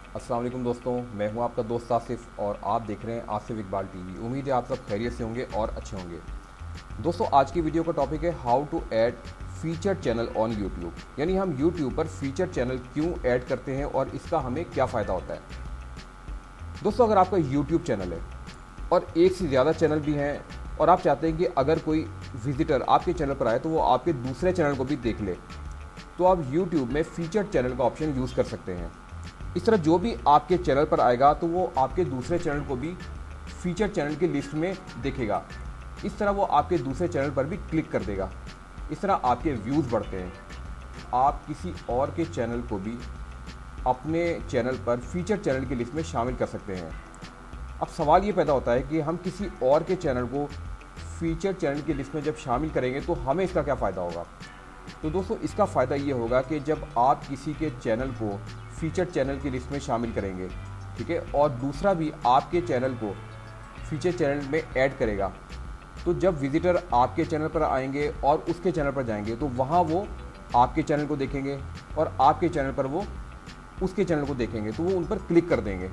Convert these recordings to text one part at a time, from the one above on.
अस्सलाम वालेकुम दोस्तों, मैं हूं आपका दोस्त आसिफ और आप देख रहे हैं आसिफ इकबाल टीवी। उम्मीद है आप सब खैरियत से होंगे और अच्छे होंगे। दोस्तों, आज की वीडियो का टॉपिक है how to add feature channel on YouTube, यानी हम यूट्यूब पर फीचर चैनल क्यों ऐड करते हैं और इसका हमें क्या फ़ायदा होता है। दोस्तों, अगर आपका यूट्यूब चैनल है और एक से ज़्यादा चैनल भी हैं और आप चाहते हैं कि अगर कोई विजिटर आपके चैनल पर आए तो वो आपके दूसरे चैनल को भी देख ले, तो आप यूट्यूब में फीचर चैनल का ऑप्शन यूज़ कर सकते हैं। इस तरह जो भी आपके चैनल पर आएगा तो वो आपके दूसरे चैनल को भी फीचर चैनल की लिस्ट में देखेगा। इस तरह वो आपके दूसरे चैनल पर भी क्लिक कर देगा। इस तरह आपके व्यूज़ बढ़ते हैं। आप किसी और के चैनल को भी अपने चैनल पर फीचर चैनल की लिस्ट में शामिल कर सकते हैं। अब सवाल ये पैदा होता है कि हम किसी और के चैनल को फीचर चैनल की लिस्ट में जब शामिल करेंगे तो हमें इसका क्या फ़ायदा होगा। तो दोस्तों, इसका फ़ायदा ये होगा कि जब आप किसी के चैनल को फीचर चैनल की लिस्ट में शामिल करेंगे, ठीक है, और दूसरा भी आपके चैनल को फीचर चैनल में ऐड करेगा, तो जब विजिटर आपके चैनल पर आएंगे और उसके चैनल पर जाएंगे तो वहाँ वो आपके चैनल को देखेंगे और आपके चैनल पर वो उसके चैनल को देखेंगे, तो वो उन पर क्लिक कर देंगे।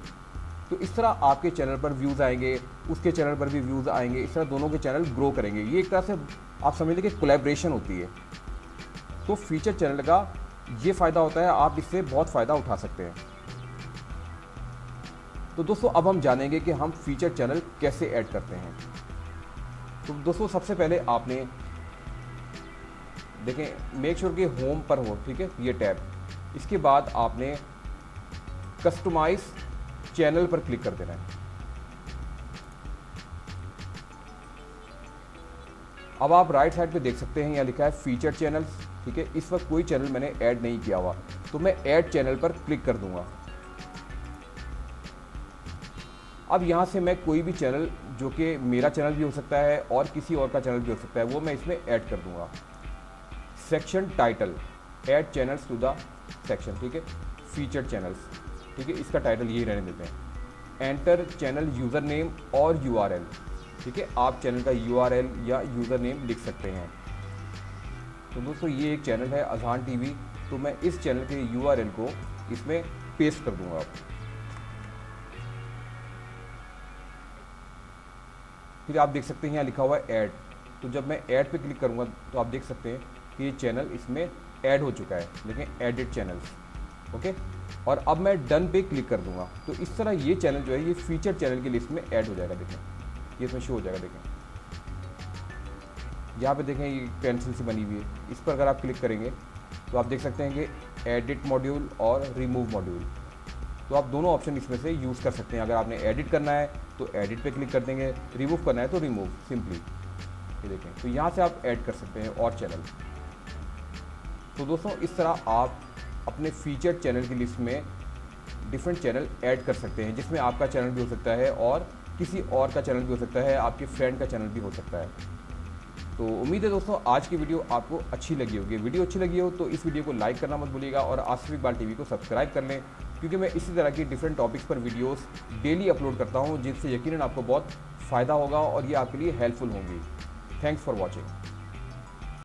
तो इस तरह आपके चैनल पर व्यूज़ आएंगे, उसके चैनल पर भी व्यूज़ आएंगे। इस तरह दोनों के चैनल ग्रो करेंगे। ये एक तरह से आप समझ लीजिए कि कोलैबोरेशन होती है। तो फीचर चैनल का ये फ़ायदा होता है, आप इससे बहुत फ़ायदा उठा सकते हैं। तो दोस्तों, अब हम जानेंगे कि हम फीचर चैनल कैसे ऐड करते हैं। तो दोस्तों, सबसे पहले आपने देखें, मेक श्योर कि होम पर हो, ठीक है, ये टैब। इसके बाद आपने कस्टमाइज चैनल पर क्लिक कर देना है। अब आप राइट साइड पे देख सकते हैं, यहाँ लिखा है फीचर चैनल्स, ठीक है। इस वक्त कोई चैनल मैंने ऐड नहीं किया हुआ, तो मैं ऐड चैनल पर क्लिक कर दूंगा। अब यहाँ से मैं कोई भी चैनल, जो कि मेरा चैनल भी हो सकता है और किसी और का चैनल भी हो सकता है, वो मैं इसमें ऐड कर दूंगा। Section title, add channels to the section, ठीक है, फीचर चैनल्स, ठीक है, इसका टाइटल यही रहने देते हैं। एंटर चैनल यूज़र नेम और URL, ठीक है, आप चैनल का URL या यूज़र नेम लिख सकते हैं। तो दोस्तों, ये एक चैनल है अज़हान टीवी, तो मैं इस चैनल के URL को इसमें पेस्ट कर दूंगा। फिर आप देख सकते हैं यहाँ लिखा हुआ है ऐड, तो जब मैं ऐड पे क्लिक करूँगा तो आप देख सकते हैं कि ये चैनल इसमें ऐड हो चुका है, लेकिन एडिट चैनल्स, ओके। और अब मैं डन पे क्लिक कर दूंगा, तो इस तरह ये चैनल जो है ये फीचर चैनल की लिस्ट में ऐड हो जाएगा। देखें, ये इसमें शो हो जाएगा। देखें, यहाँ पे देखें, ये पेंसिल सी बनी हुई है। इस पर अगर आप क्लिक करेंगे तो आप देख सकते हैं कि एडिट मॉड्यूल और रिमूव मॉड्यूल, तो आप दोनों ऑप्शन इसमें से यूज़ कर सकते हैं। अगर आपने एडिट करना है तो एडिट पे क्लिक कर देंगे, रिमूव करना है तो रिमूव सिंपली। ये देखें, तो यहाँ से आप ऐड कर सकते हैं और चैनल। तो दोस्तों, इस तरह आप अपने फीचर चैनल की लिस्ट में डिफरेंट चैनल ऐड कर सकते हैं, जिसमें आपका चैनल भी हो सकता है और किसी और का चैनल भी हो सकता है, आपके फ्रेंड का चैनल भी हो सकता है। तो उम्मीद है दोस्तों, आज की वीडियो आपको अच्छी लगी होगी। वीडियो अच्छी लगी हो तो इस वीडियो को लाइक करना मत भूलिएगा और आसिफ इकबाल टीवी को सब्सक्राइब कर लें, क्योंकि मैं इसी तरह की डिफरेंट टॉपिक्स पर वीडियोस डेली अपलोड करता हूं, जिनसे यकीनन आपको बहुत फ़ायदा होगा और ये आपके लिए हेल्पफुल होंगी। Thanks for watching.